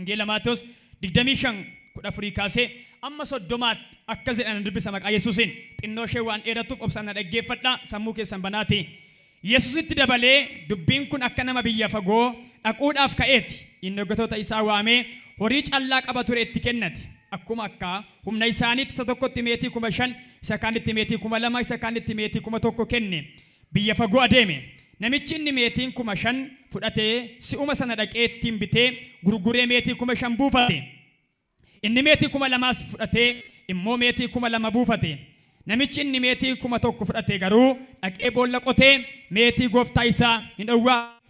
wangeela Maatewos 25:14 kaasee amma 30 akka jedhan dubbisa maqaa Yesuusin xinnoo ishee waan dheeratuuf obsaan dhaggeeffadhaa sammuu keessan banaati. Yesuusitti dabalee dubbiin kun akka nama biyya fagoo dhaquudhaaf ka'eeti. Inni hoggantoota isaa waamee horii callaa qaba ture itti kennate. Akkuma akka humna isaaniitti isa tokkotti meetii 5,000 isa kaanitti meetii 2,000 isa kaanitti meetii 1,000 kenne. Biyya fagoo adeeme. Namichi inni meetiin 5,000 fudhatee si'uma sana dhaqee ittiin bitee gurguree meetii 5,000 buufate. Inni meetii 2,000 fudhatee immoo meetii 2,000 buufate. Namichi inni meetii 1,000 fudhatee garuu dhaqee boolla qotee meetii gooftaa isaa hin dhowwaa.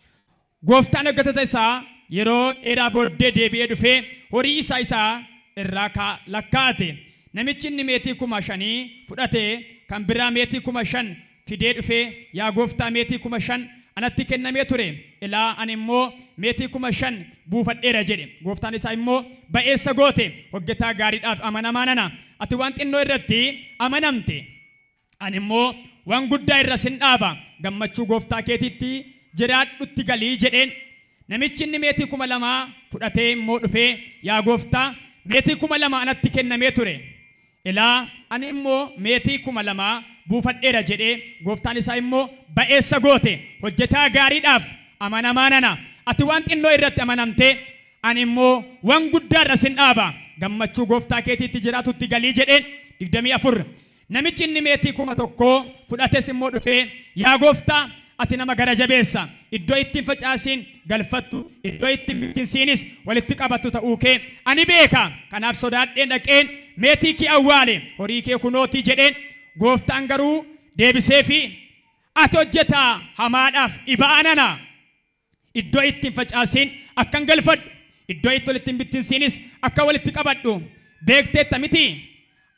Gooftaan hoggantoota isaa yeroo dheeraa booddee deebi'ee dhufee horii isaa irraa lakkaa'ate. Namichi inni meetii 5,000 fudhatee kan biraa meetii 5,000 fidee dhufee yaa gooftaa meetii 5,000 anatti kennamee ture ilaa ani immoo meetii 5,000 buufadheera jedhe. Gooftaan isaa immoo ba'eessa goote hojjetaa gaariidhaaf amanamaa nana ati waan xinnoo irratti amanamte ani immoo waan guddaa irra sin dhaaba gammachuu gooftaa keetiitti jiraadhutti galii jedheen. Namichi inni meetii 2,000 fudhatee immoo dhufee yaa gooftaa meetii 2,000 anatti kennamee ture ilaa ani immoo meetii 2,000 buufadheera jedhee. Gooftaan isaa immoo ba'eessa goote hojjetaa gaariidhaaf amanamaa nana ati waan xinnoo irratti amanamte ani immoo waan guddaa irra sin dhaaba gammachuu gooftaa keetiitti jiraatutti galii jedheen. 24 namichi inni meetii 1,000 fudhates immoo dhufee yaa gooftaa ati nama gara jabeessa iddoo ittiin facaasiin galfattu iddoo ittiin bittinsiinis walitti qabattu ta'uu kee ani beeka kanaaf sodaadheen dhaqeen meetii kee awwaale horii kee kunootii jedheen. Gooftaan garuu deebisee fi ati hojjetaa hamaadhaaf ibaanana iddoo ittiin facaasiin akkan galfadhu iddoo ittiin bittinsiinis akka walitti qabadhu beekteetta miti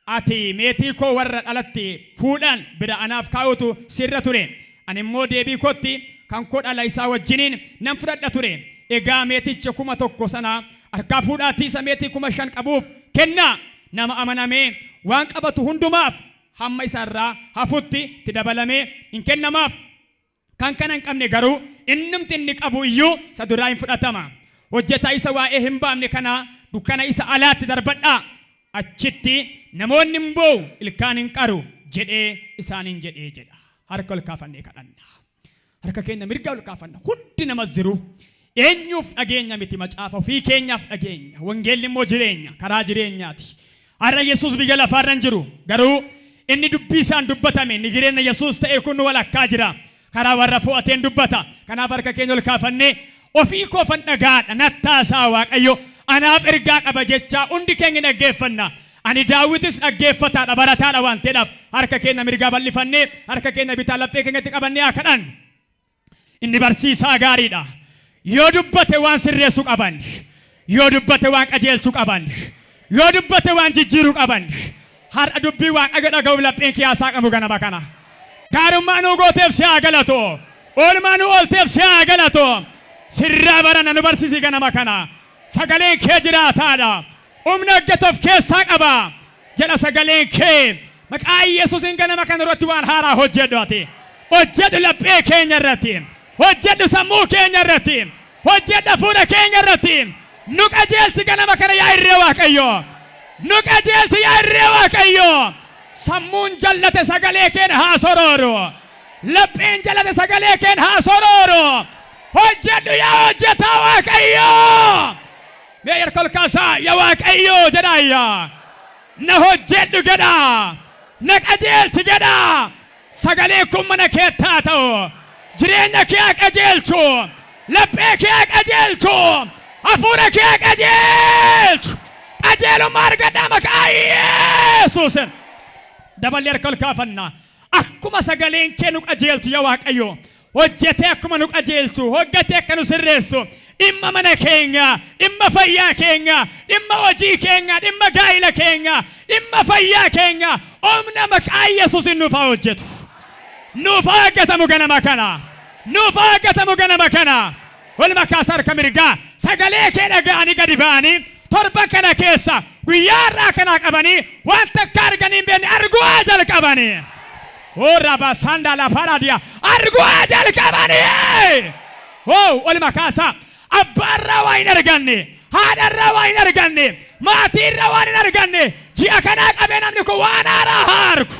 ati meetii koo warra dhalatti fuudhaan bira anaaf kaa'utu sirra ture ani immoo deebii kootti kan koo dhala isaa wajjiniin nan fudhadha ture. Egaa meeticha 1,000 sana harkaa fuudhaatii isa meetii 5,000 qabuuf kennaa nama amanamee waan qabatu hundumaaf hamma isaarraa hafutti itti dabalamee hin kennamaaf. Kan kana hin qabne garuu innumti inni qabu iyyuu isa duraa hin fudhatama. Hojjetaa isa waa'ee hin baamne kana dukkana isa alaatti darbadhaa achitti namoonni hin boo'u ilkaan hin qaru jedhee isaaniin jedhee jedha. Harka ol kaafannee kadhanna. Harka keenya mirga ol kaafanna. Hundi nama jiru eenyuuf dhageenya miti macaafa ofii keenyaaf dhageenya. Wangeelli immoo jireenya karaa jireenyaati. Har'a Yesuus biyya lafaarra hin jiru garuu inni dubbii isaan dubbatame inni jireenya Yesuus ta'e kun walakkaa jira. Karaa warra fo'ateen dubbata. Kanaaf harka keenya ol kaafannee ofii koofan dhagaadha nattaasaa Waaqayyo anaaf ergaa qaba jechaa hundi keenya dhaggeeffanna. Ani Daawitis dhaggeeffataadha barataadha waan ta'eedhaaf harka keenya mirgaa bal'ifannee harka keenya bitaa laphee keenyatti qabannee haa kadhannu. Inni barsiisaa gaariidha. Yoo dubbate waan sirreessuu qaban yoo dubbate waan qajeelchuu qaban yoo dubbate waan jijjiiruu qaban har'a dubbii Waaqayyo dhaga'uuf lapheen kee haasaa qabu ganama kana. Gaarummaa nuu gooteef si haa galatu. Oolmaa nuu oolteef si haa galatu. Sirraa barana nu barsiisi ganama kana. Sagaleen kee jiraataadha. Humna hojjetuuf keessaa qaba. Jedha sagaleen kee. Maqaa Yesuusiin ganama kana irratti waan haaraa hojjedhu ati. Hojjedhu laphee keenya irratti. Hojjedhu sammuu keenya irratti. Hojjedhu fuula keenya irratti. Nu qajeelchi ganama kana yaa irree Waaqayyo. Nu qajeelchi yaa irree Waaqayyo. Sammuun jallate sagalee keen haa sorooru. Lapheen jallate sagalee keen haa sorooru. Hojjedhu yaa hojjetaa Waaqayyo. Mee harka ol kaasaa yaa Waaqayyo jedhaayya. Na hojjedhu jedha. Na qajeelchi jedha. Sagalee kun mana keettaa ta'u. Jireenya kee haa qajeelchu. Laphee kee haa qajeelchu. Hafuura kee haa qajeelchu. Qajeelummaa argadhaa maqaa Yesuus. Dabalee harka ol kaafanna. Akkuma sagaleen kee nu qajeelchu yaa Waaqayyo. Hojjetee akkuma nu qajeelchu. Hojjetee akka nu sirreessu. Dhimma mana keenya, dhimma fayyaa keenya, dhimma hojii keenya, dhimma gaa'ila keenya, dhimma fayyaa keenya. Humna maqaa Yesuusiin nuuf haa hojjetu. Nuuf haa hojjetamu ganama kana. Nuuf haa hojjetamu ganama kana. Walumaa kaasa harka mirgaa sagalee kee dhaga'anii gadi ba'anii torban kana keessa guyyaa irraa kana qabanii waan takka arganii hin beekne arguu jalqabanii. Oraba sandala faradia arguu jalqabanii. Walumaa kaasa abbaarraa waa hin arganne haadharraa waan hin arganne maatiirraa waan hin arganne ji'a kanaa qabee namni kun waan haaraa argu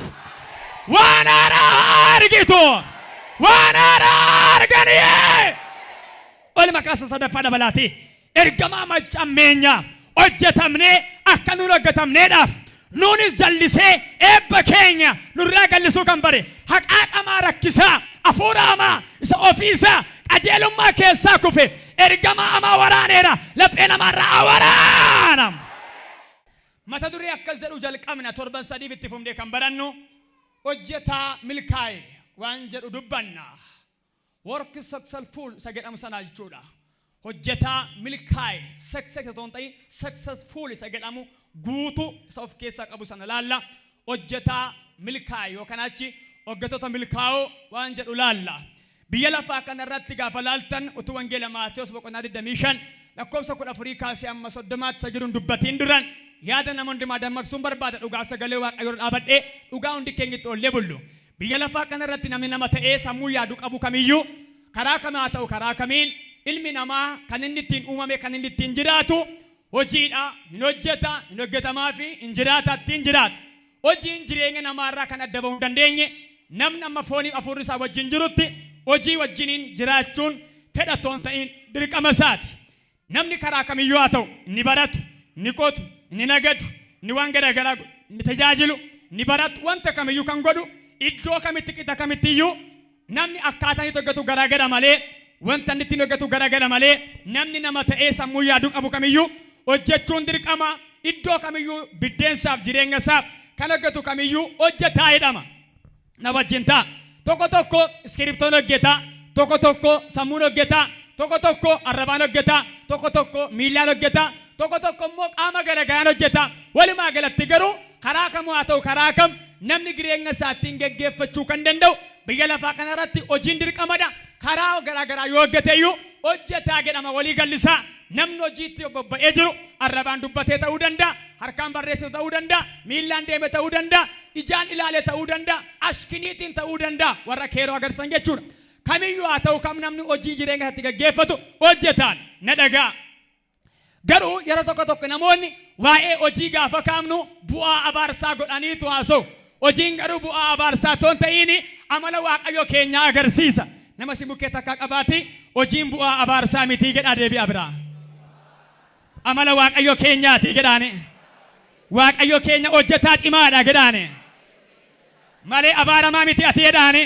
waan haaraa argitu waan haaraa arganii ol maqaasa sadaffaa dabalaati ergamaa macammeenya hojjetamnee akka nuun hojjetamneedhaaf nuunis jallisee eebba keenya nurraa gallisuu kan bare haqaaqamaa rakkisaa hafuura hamaa isa ofiisaa qajeelummaa keessaa kufe ergamaa hamaa waraaneera laphee namaarraa waraana mata duree akkas jedhu jalqabna torban sadiif itti fufnee kan barannu hojjetaa milkaa'e waan jedhu dubbanna work successful isa jedhamu sana jechuudha hojjetaa milkaa'e successful isa jedhamu guutu isa of keessaa qabu sana laalla hojjetaa milkaa'e yookaan achi hojjettoota milkaa'oo waan jedhu laalla biyya lafaa kanarratti gaafa laaltan utuu wangeela Maatewos boqonnaa 25 lakkoofsa 14 kaasee amma 30 isa jiruun dubbatiin duran yaada nama hundumaa dammaqsuun barbaada dhugaa sagalee waaqayyoo dhaabadhee dhugaa hundi keenyatti ollee bullu biyya lafaa kanarratti namni nama ta'ee sammuu yaadu qabu kamiyyuu karaa kamaa ta'u karaa kamiin ilmi namaa kan inni ittiin uumame kan inni ittiin jiraatu hojiidha hin hojjeta hin hojjetamaa fi hin jiraata ittiin jiraata hojiin jireenya namaarraa kan adda bahuu dandeenye namni amma fooniif hafuurri isaa wajjin jirutti hojii wajjiniin jiraachuun fedhatoon ta'in dirqama isaati namni karaa kamiyyuu haa ta'u inni baratu inni qotu inni nagadu inni waan garaagaraa inni tajaajilu inni baratu wanta kamiyyuu kan godhu iddoo kamitti qixa kamittiyyuu namni akkaataa inni hojjetu garaagara malee wanta inni ittiin hojjetu garaagara malee namni nama ta'ee sammuu yaaduu qabu kamiyyuu hojjechuun dirqama iddoo kamiyyuu biddeensaaf jireenya isaaf kan hojjetu kamiyyuu hojjetaa jedhama na wajjin ta'a tokko tokko iskiriptoon hojjeta tokko tokko sammuun hojjeta tokko tokko arrabaan hojjeta tokko tokko miilaan hojjeta tokko tokko immoo qaama garagaraan hojjeta walumaa galatti garuu karaa kamuu haa ta'u karaa kam namni jireenya isaatiin geggeeffachuu kan danda'u biyya lafaa kanarratti hojiin dirqamadha karaa garagaraa yoo hojjeteyyuu hojjetaa jedhama walii gallisaa namni hojiitti bobba'ee jiru arrabaan dubbatee ta'uu danda'a harkaan barreessee ta'uu danda'a miilaan deeme ta'uu danda'a ijaan ilaale ta'uu danda'a ashkiniitiin ta'uu danda'a warra keeroo agarsan jechuudha kamiyyuu haa ta'u kam namni hojii jireenya isaatti geggeeffatu hojjetaan na dhagaa garuu yeroo tokko tokko namoonni waa'ee hojii gaafa kaamnu bu'aa abaarsaa godhaniitu haasa'u hojiin garuu bu'aa abaarsaa toon ta'ini amala waaqayyo keenyaa agarsiisa nama si bukkee takka qabaati hojiin bu'aa abaarsaa mitii jedhaa deebi'a biraa amala waaqayyo keenyaati jedhaane waaqayyo keenya hojjetaa cimaadha jedhaane malee abaaramaa miti ati jedhaane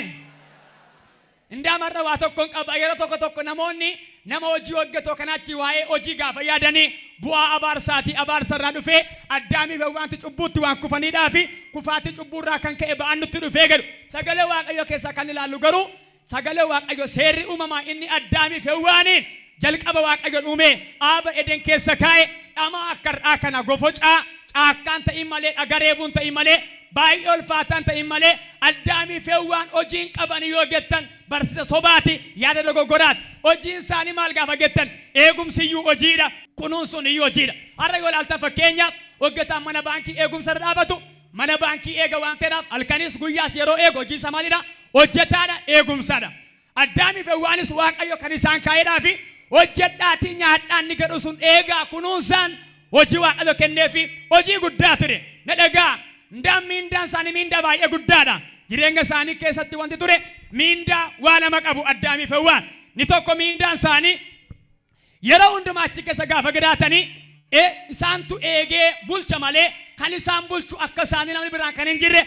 indaamarra waa tokkoon qaba yeroo tokko tokko namoonni nama hojii hojjetoo kanaachi waa'ee hojii gaafa yaadanii bu'aa abaarsaati abaarsarraa dhufee addaamiif wanti cubbuutti waan kufaniidhaa fi kufaati cubbuurraa kan ka'e ba'an nutti dhufee galu sagalee waaqayyo keessaa kan ilaallu garuu sagalee waaqayyo seerri uumamaa inni addaamiif waaniin jalqaba waaqayyo uume aaba eden keessa kaa'e dhamaa akka har'aa kana gofocaa caakkaan ta'in malee dhagareebuun ta'in malee baay'ee ulfaataan ta'in malee addaamiif waan hojiin qaban yoo gettan barsiisa sobaati yaada dogoggoraati hojiin isaanii maal gaafa gettan eegumsiyyuu hojiidha kunuunsuun iyyuu hojiidha har'a yoo ilaaltan fakkeenyaaf hojjetaan mana baankii eegumsarra dhaabatu mana baankii eega waan ta'eedhaaf halkanis guyyaas yeroo eegu hojii isaa maalidha hojjetaadha eegumsaadha addaamiif waanis waaqayyo kan isaan kaa'eedhaa fi hojjedhaatii nyaadhaan ni gadhu sun eegaa kunuunsaan hojii waaqayyo kenneefi hojii guddaa ture na dhagaa miindaan isaanii miindaa baay'ee guddaadha jireenya isaanii keessatti wanti ture miindaa waa lama qabu addaamiif waan ni tokko miindaan isaanii yeroo hundumaa achi keessa gaafa gadaatanii isaantu eegee bulcha malee kan isaan bulchu akka isaanii namni biraan kan hin jirre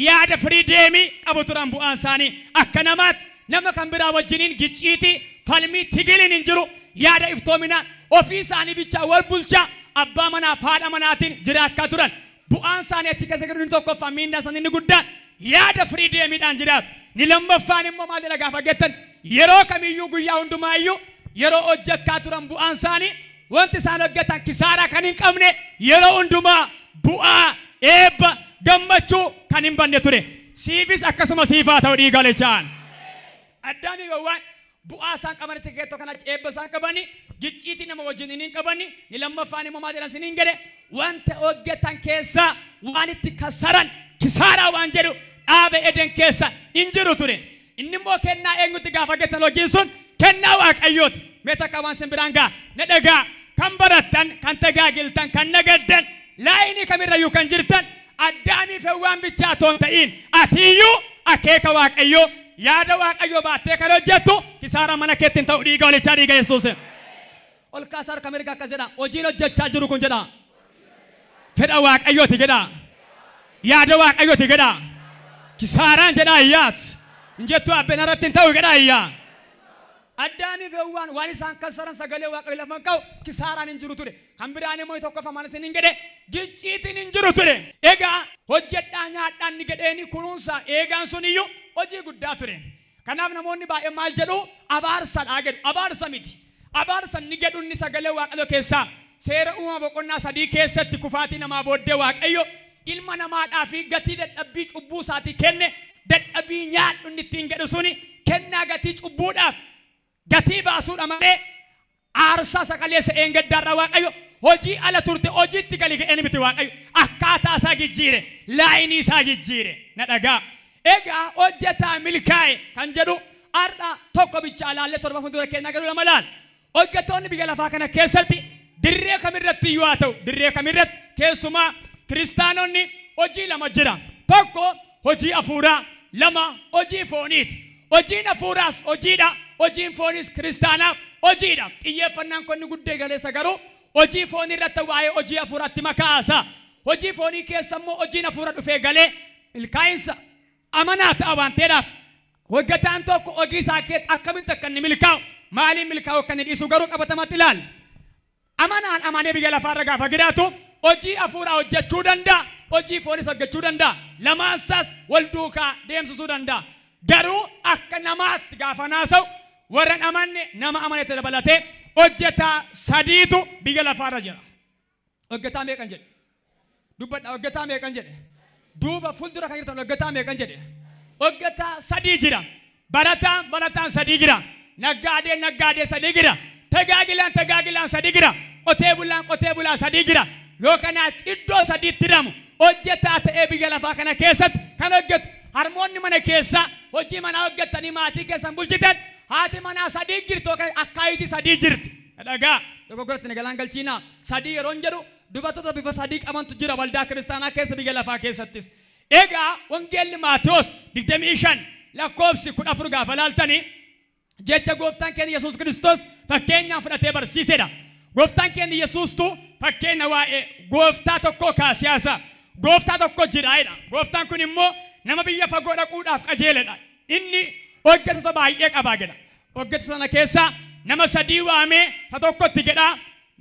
yaada firiideemii qabu turan bu'aan isaanii akka namaatti nama kan biraa wajjiniin gicciitii falmii tigiliin hin jiru yaada iftoominaan ofii isaanii bichaa wal bulcha abbaa manaaf haadha manaatiin jiraachaa turan bu'aan isaanii achi keessa jiru ni tokkoffaa miindaa isaanii ni guddaan yaada firiideemiidhaan jiraatu ni lammaffaan immoo maalidha gaafa gettan yeroo kamiyyuu guyyaa hundumaayyuu yeroo hojjechaa turan bu'aan isaanii wanti isaan hojjetan kisaaraa kan hin qabne yeroo hundumaa bu'aa eebba gammachuu kan hin banne ture siifis akkasuma siifaa ta'u dhiigalechaan addaamiif waan bu'aa isaan qabanitti keessoo kana eebba isaan qabani gicciitii nama wajjin hin qabani ni lammaffaan immoo maal jedhan siniin jedhe wanta hojjetan keessa waan itti kasaran kisaaraa waan jedhu dhaabe eden keessa hin jiru ture inni immoo kennaa eenyutti gaafa gettan hojiin sun kennaa waaqayyooti mee takka waan sin biraan gaa na dhagaa kan barattan kan tagaagiltan kan nagaddan laayinii kamirrayyuu kan jirtan addaanii fi waan bichaa toon ta'in atiyyuu akeeka waaqayyoo yaada waaqayyoo baattee kan hojjettu kisaara mana keetti hin ta'u dhiiga walichaa dhiiga Yesuus ol kaasaar kamirga akkas jedha hojiin hojjechaa jiru kun jedha fedha waaqayyooti jedha yaada waaqayyooti jedha kisaaraan jedha ayyaat injettu abbeen irratti hin ta'u jedha ayyaa addaanii fi waan isaan kasaran sagalee waaqayyo lafan qabu kisaaraan hin jiru ture kan biraan immoo tokko famaan isin hin jedhe gicciitiin hin jiru ture egaa hojjedhaa nyaadhaan ni jedheeni kunuunsa eegaan sun iyyuu hojii guddaa ture kanaaf namoonni baay'ee maal jedhu abaarsadhaa jedhu abaarsa miti abaarsa ni jedhu inni sagalee waaqayyo keessaa seera uumama boqonnaa 3 keessatti kufaatii namaa booddee waaqayyo ilma namaadhaaf gatii dadhabbii cubbuu isaatii kenne dadhabbii nyaadhu inni ittiin jedhu suni kennaa gatii cubbuudhaaf gatii baasuudha malee aarsaa sagalee se'een gaddaarraa waaqayyo hojii ala turte hojiitti gali ga'een miti waaqayyo akkaataa isaa jijjiire laayinii isaa jijjiire na dhagaa egaa hojjetaa milkaa'e kan jedhu har'a tokko bichaa laallee torba fuuldura keenya garuu lama laal hojjettoonni biyya lafaa kana keessatti dirree kamirratti iyyuu haa ta'u dirree kamirratti keessumaa kiristaanonni hojii lama jira tokko hojii hafuuraa lama hojii fooniiti hojiin hafuuraas hojiidha hojiin fooniis kiristaanaaf hojiidha xiyyeeffannaan konni guddee galeessa garuu hojii foonii irratti waa'ee hojii hafuuraatti makaasa hojii foonii keessa immoo hojiin hafuura dhufee galee milkaa'insa amanaa ta'a waan ta'eedhaaf hojjetaan tokko hojii isaa keessatti akkamitti akka inni milkaa'u maaliin milkaa'u akka inni dhiisu garuu qabatamatti ilaali amanaan amanee biyya lafaarra gaafa jiraatu hojii hafuuraa hojjechuu danda'a hojii fooniis hojjechuu danda'a lamaansaas wal duukaa deemsisuu danda'a garuu akka namaatti gaafa naasa'u warran amanne nama amanetti dabalatee hojjetaa sadiitu biyya lafaarra jira hojjetaa meeqan jedhe dubbadha hojjetaa meeqan jedhe duuba fuuldura kan jirtan hojjetaa meeqan jedhe hojjetaa sadii jira barataan sadii jira naggaadee sadii jira tajaajilaan sadii jira qotee bulaan sadii jira yoo kanaas iddoo sadiitti hiramu hojjetaa ta'ee biyya lafaa kana keessatti kan hojjetu harmoonni mana keessa hojii manaa hojjettanii maatii keessan bulchitan haati manaa sadii jirtu akkaayitii sadii jirti dhagaa dogoggoratti nagalaan galchiinaa sadii yeroo hin jedhu dubartoota bifa sadii qabantu jira waldaa kiristaanaa keessa biyya lafaa keessattis egaa wangeelli Maatewos 25 lakkoofsi 14 gaafa laaltanii jecha gooftaan keenya Yesuus Kiristoos fakkeenyaan fudhatee barsiisedha gooftaan keenya Yesuustu fakkeenya waa'ee gooftaa tokko kaasiyaasa gooftaa tokko jiraayedha gooftaan kun immoo nama biyya fagoo dhaquudhaaf qajeeledha inni hojjettoota baay'ee qabaa jedha hojjettoota sana keessa nama sadii waamee ta tokkotti jedha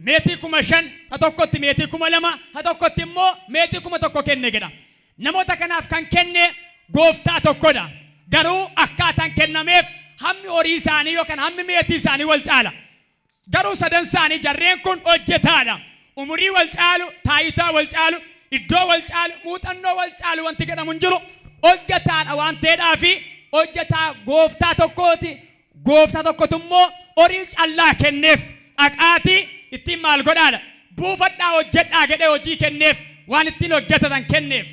meetii 5,000 ta tokkotti meetii 2,000 ta tokkotti immoo meetii 1,000 kenne jedha namoota kanaaf kan kenne gooftaa tokkodha garuu akkaataan kennameef hammi horii isaanii yookaan hammi meetii isaanii wal caala garuu sadan isaanii jarreen kun hojjetaadha umurii wal caalu taayitaa wal caalu iddoo wal caalu muuxannoo wal caalu wanti jedhamu hin jiru hojjetaadha waan ta'eedhaa fi hojjetaa gooftaa tokkooti gooftaa tokkotu immoo horii callaa kenneef dhaqaatii ittiin maal godhaadha buufadhaa hojjedhaa jedhee hojii kenneef waan ittiin hojjetatan kenneef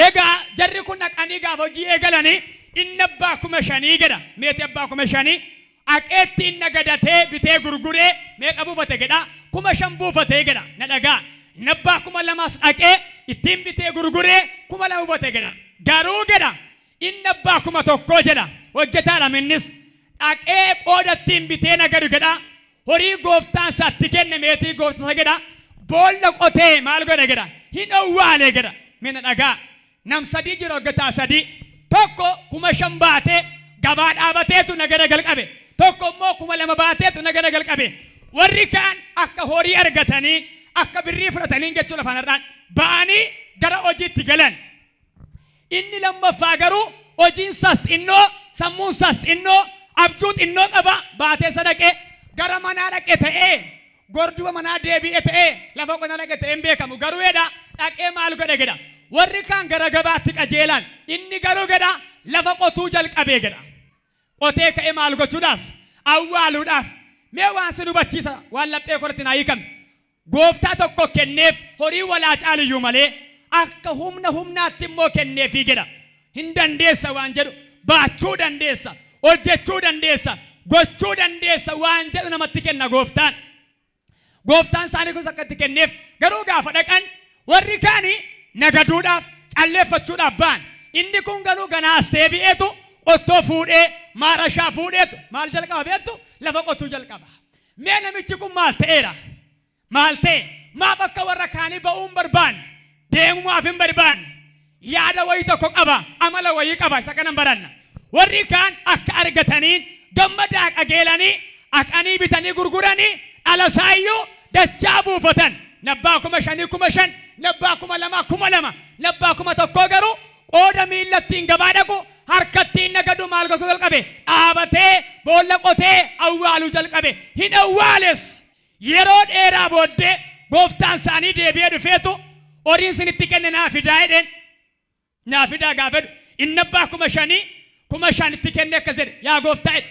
egaa jarri kun dhaqanii gaafa hojii eegalanii inni abbaa 5,000 jedha meetii abbaa 5,000 aqeetti inni gadatee bitee gurguree meeqa buufate jedha 5,000 buufatee jedha na dhagaa inni abbaa 2,000 dhaqee ittiin bitee gurguree 2,000 buufate jedha garuu jedha inni abbaa 1,000 jedha hojjetaadha minnis dhaqee qoodattiin bitee nagadu jedha horii gooftaan isaatti kenne meetii gooftaa jedha boolla qotee maal godhe jedha hin owwaale jedha mina dhagaa nam sadii jira hojjetaa sadii tokko 5,000 baatee gabaa dhaabateetu nagada galqabe tokko immoo 2,000 baateetu nagada galqabe warri kaan akka horii argatanii akka birrii fudhatanii jechuudha fanarraan ba'anii gara hojiitti galan inni lammaffaa garuu hojiin isaas xinnoo sammuun isaas xinnoo abjuu xinnoo qaba baatee sadaqee gara manaa dhaqee ta'ee gorduba manaa deebi'ee ta'ee lafa qonnaa dhaqee ta'ee hin beekamu garuu jedha dhaqee maal godhe jedha warri kaan gara gabaatti qajeelan inni garuu jedha lafa qotuu jalqabee jedha qotee ka'ee maal gochuudhaaf awwaaluudhaaf mee waan si hubachiisa waan laphee korratti naa hiikame gooftaa tokko kenneef horii walaa caaliyyuu malee akka humnaatti immoo kenneefii jedha hin dandeessa waan jedhu baachuu dandeessa hojjechuu dandeessa gochuu dandeessa waan jedhu namatti kenna gooftaan Gooftaan isaanii kun akka itti kenneef garuu gaafa dhaqan warri kaanii nagaduudhaaf calleeffachuudhaaf ba'an. Inni kun garuu ganaas deebi'eetu qottoo fuudhee maarashaa fuudheetu maal jalqaba beektu lafa qotuu jalqaba. Mee namichi kun maal ta'eera? Maal ta'e? Maaf akka warra kaanii ba'uun barbaanne deemumaaf hin barbaanne yaada wayii tokko qaba amala wayii qaba isa kanan baranna. Warri kaan akka argataniin gammadaa qajeelanii aqanii bitanii gurguranii alasaayyuu dachaa buufatan. Nabbaa 5,000 nabbaa 2,000 nabbaa 1,000 garuu qooda miillattiin gabaa dhaqu harkattiin nagadu maal gochuu jalqabe dhaabatee boolla qotee awwaaluu jalqabe. Hin awwaales yeroo dheeraa booddee gooftaan isaanii deebi'ee dhufeetu horiin isinitti kenne naa fidaa jedheen. Naa fidaa gaafadhu inni abbaa 5,000 itti kenne akkas jedhe yaa gooftaa jedhe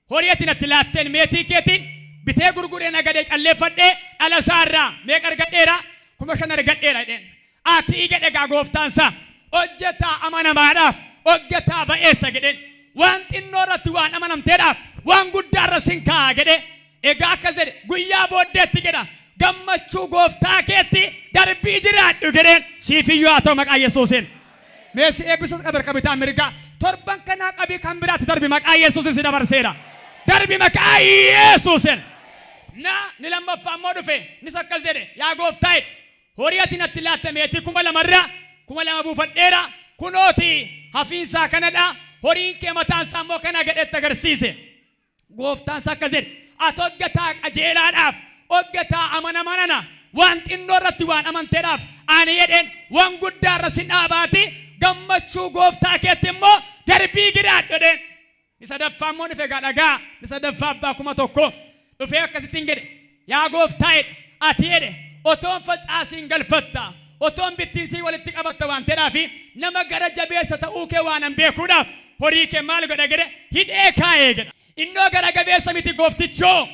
horii ati natti laatteen meetii keetiin bitee gurguree nagadee calleeffadhee dhala isaarraa meeqa argadheera 5,000 argadheera jedheen. Ati jedhe gaa gooftaan isaa hojjetaa amanamaadhaaf hojjetaa ba'eessa jedheen waan xinnoo irratti waan amanamteedhaaf waan guddaa irra sin kaa'a jedhe. Egaa akkas jedhe guyyaa booddeetti jedha gammachuu gooftaa keetti darbii jiraadhu jedheen. Siifiyyuu haa ta'u maqaa Yesuusiin. Meessi eebbisus qabar qabitaa mirgaa torban kanaa qabii kan biraatti darbi maqaa Yesuusiin si dabarseera. Darbi maqaa Yesuusiin. Ni lammaffaa immoo dhufe nis akkas jedhe yaa gooftaa jedhe horii ati natti laatte meetii 2,000 irraa 2,000 buufadheera kunooti hafiinsaa kanadha horiin kee mataan isaa immoo kana gadheetti agarsiise. Gooftaan isaa akkas jedhe ati hojjetaa qajeelaadhaaf hojjetaa amanamanana waan xinnoo irratti waan amanteedhaaf ani jedheen waan guddaa irra sin dhaabaati gammachuu gooftaa keetti immoo darbii jiraadhu jedheen. Isa daffaa immoo dhufe gadhagaa isa daffaa abbaa 1,000 dhufee akkasittiin jedhe yaa gooftaa jedhe ati jedhe otoon facaasiin galfatta otoon bittiinsii walitti qabatta waan ta'eedhaafi nama gara jabeessa ta'uu kee waan hin beekuudhaaf horii kee maal godha jedhe hidhee kaa'ee jedha. Innoo gara jabeessa miti gooftichoo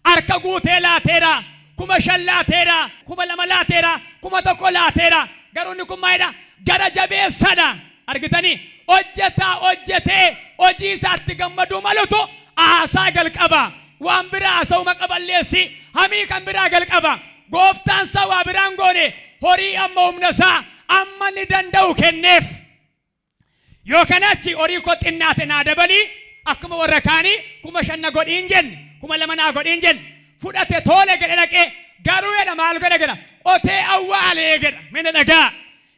harka guutee laateera 5,000 laateera 2,000 laateera 1,000 laateera garuu inni kun maalidha gara jabeessadha. Argitanii hojjetaa hojjetee hojii isaatti gammaduu malutu aasaa jalqaba waan biraa haasa'uma qaballeessi hamii kan biraa jalqaba. Gooftaan isaa waa biraan goone horii amma humna isaa amma ni danda'u kenneef. Yoo kanaachi horii koo xinnaate naa dabalii akkuma warra kaanii 5,000 godhiin jenne 2,000 godhiin jenne fudhate tole jedhe dhaqee garuu jedha maal godhe jedha qotee awwaalee jedha. Mina dhagaa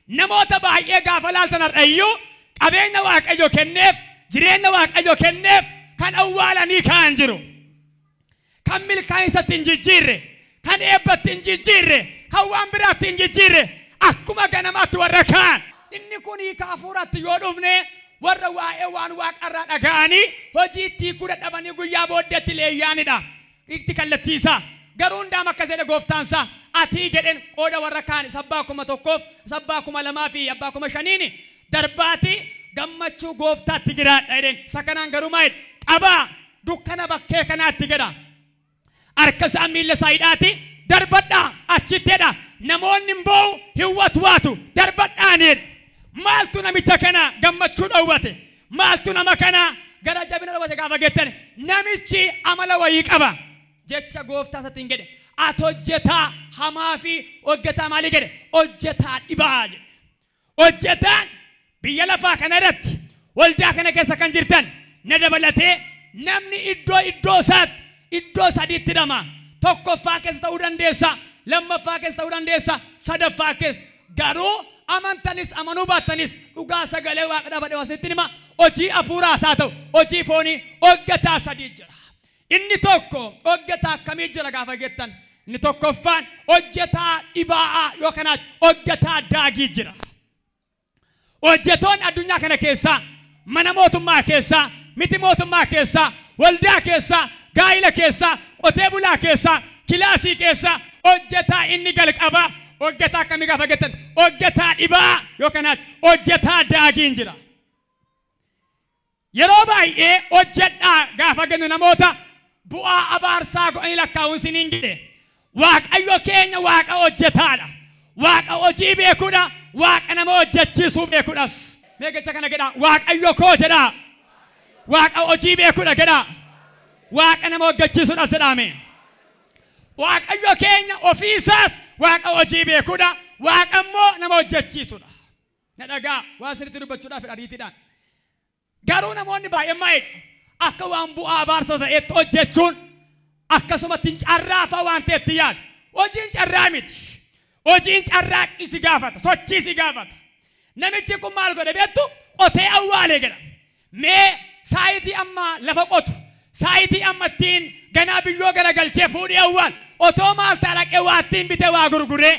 namoota baay'ee gaafa laaltan har'ayyuu qabeenya Waaqayyo kenneef jireenya Waaqayyo kenneef kan awwaalanii kaan jiru kan milkaa'insaatti hin jijjiirre kan eebbatti hin jijjiirre kan waan biraatti hin jijjiirre akkuma ganamaatti warra kaan. Inni kun hiika hafuuraatti yoo dhufne warra waa'ee waan waaqarraa dhaga'anii hojii itti dadhabanii guyyaa booddeetti leeyyaanidha. Itti kallattiisa garuu hundaam akkas jedhe gooftaansaa ati jedhen qooda warra kaan abbaa 1,000 abbaa 2,000 fi abbaa 5,000 darbaati gammachuu gooftaatti jiraadha jedhen. Isa kanaan garuu maal qabaa dukkana bakkee kanaatti jedha harka isaa miilla isaa hidhaati darbadhaa achittedha namoonni immoo hin watwaatu darbadhaanidha. Maaltu namicha kana gammachuu dhowwate maaltu nama kana gara jabina dhowwate gaafa geettan namichi amala wayii qaba jecha gooftaa isaatiin jedhe ati hojjetaa hamaa fi hojjetaa maalii jedhe hojjetaa dhibaa jedhe. Hojjetaan biyya lafaa kana irratti waldaa kana keessa kan jirtan na dabalatee namni iddoo isaatti iddoo sadiitti hidhama. Tokkoffaa keessa ta'uu dandeessa lammaffaa keessa ta'uu dandeessa sadaffaa keessa garuu amantanis amanuu baattanis dhugaa sagalee waaqa dhabadhe wasitti nima hojii hafuuraas haa ta'u hojii foonii hojjetaa sadii jira. Inni tokko hojjetaa akkamii jira gaafa geettan inni tokkoffaan hojjetaa dhibaa'aa yookaan hojjetaa daagii jira. Hojjetoonni addunyaa kana keessaa mana mootummaa keessaa miti mootummaa keessaa waldaa keessaa gaa'ila keessaa qotee bulaa keessaa kilaasii keessaa hojjetaa inni jalqabaa hojjetaa akkamii gaafa geettan hojjetaa dhibaa yookaan hojjetaa daagiin jira. Yeroo baay'ee hojjedhaa gaafa gennu namoota bu'aa abaarsaa go'anii lakkaa'uun siniin jedhe Waaqayyo keenya waaqa hojjetaadha. Waaqa hojii beekuudha waaqa nama hojjechiisuu beekuudhas. Mee jecha kana jedhaa Waaqayyo koo jedhaa waaqa hojii beekuudha jedhaa waaqa nama hojjechiisuudhas jedhaame. waaqayyo keenya ofiisaas waaqa hojii beekuudha waaqa immoo nama hojjechiisuudha na dhagaa waan sirriitti dubbachuudhaaf ariitiidhaan garuu namoonni baay'een maa'ee akka waan bu'aa abaarsa ta'etti hojjechuun akkasumatti hin carraafa waan ta'etti yaadu hojiin carraa miti hojiin carraaqqii si gaafata sochii si gaafata namichi kun maal godhe beektu qotee awwaalee jedha mee saayitii amma lafa qotu saayitii amma ittiin ganaa biyyoo garagalchee fuudhee awwaal otoo maal taaraqee waa ittiin bitee waa gurguree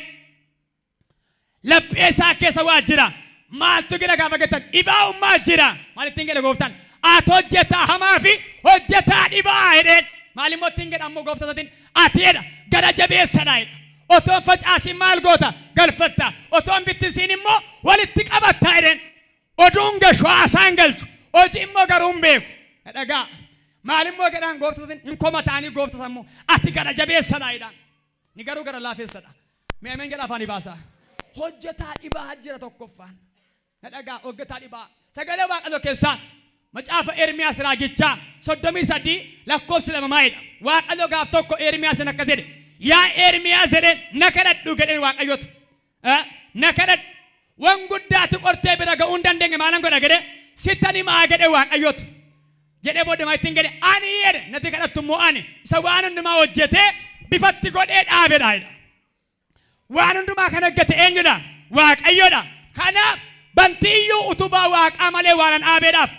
laphee isaa keessa waa jira maaltu gida gaafa gettan dhibaa'ummaa jira maal ittiin jedhe gooftaan ati hojjetaa hamaa fi hojjetaa dhibaa jedheen maal immoo ittiin jedha ammoo gooftasatiin ati jedha gara jabeessadha jedha otoon facaasin maal goota galfatta otoon bittisiin immoo walitti qabatta jedheen oduun gashu haasaan galchu hojii immoo garuun beeku dhagaa maal immoo jedhaan gooftasatiin hin komataanii gooftasa immoo ati gara jabeessadha jedhaan ni garuu gara laafeessadha mi'ameen jedha afaanii baasaa hojjetaa dhibaa jira tokkoffaan dhagaa hojjetaa dhibaa sagalee waaqayyo keessaa macaafa Ermiyaas raajichaa 33 lakkoofsa 2 maayidha waaqayyo gaaf tokko Ermiyaasin akkas jedhe yaa Ermiyaas jedhe na kadhadhu jedhe waaqayyotu na kadhadhu wan guddaatti qortee bira ga'uu hin dandeenye maalan godha jedhe sittani maa jedhe waaqayyotu jedhe booda maayittiin jedhe ani jedhe natti kadhattu immoo ani isa waan hundumaa hojjetee bifatti godhee dhaabedha waan hundumaa kan hojjete eenyudha waaqayyoodha kanaaf bantiyyuu utubaa waaqaa malee waan dhaabeedhaaf